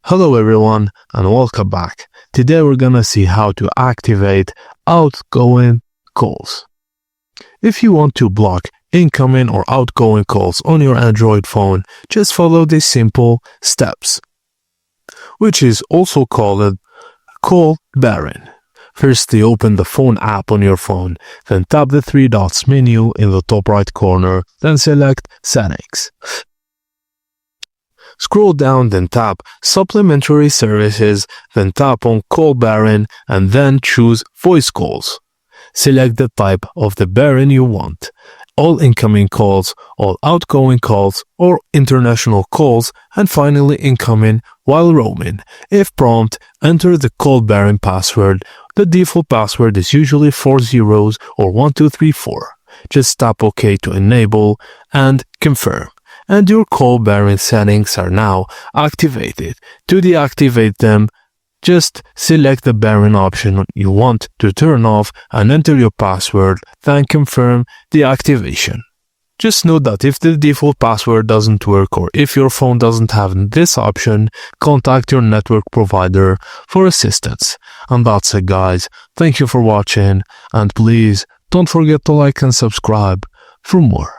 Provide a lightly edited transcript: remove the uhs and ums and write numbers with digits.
Hello everyone and welcome back. Today we're gonna see how to activate outgoing calls. If you want to block incoming or outgoing calls on your Android phone, just follow these simple steps, which is also called call barring. Firstly, open the phone app on your phone, then tap the three dots menu in the top right corner, then select Settings. Scroll down, then tap Supplementary Services, then tap on Call Barring, and then choose Voice Calls. Select the type of the barring you want: all incoming calls, all outgoing calls, or international calls, and finally incoming while roaming. If prompt, enter the call barring password. The default password is usually 4 zeros or 1234. Just tap OK to enable and confirm. And your call barring settings are now activated. To deactivate them, just select the barring option you want to turn off and enter your password, then confirm the activation. Just note that if the default password doesn't work or if your phone doesn't have this option, contact your network provider for assistance. And that's it, guys. Thank you for watching, and please don't forget to like and subscribe for more.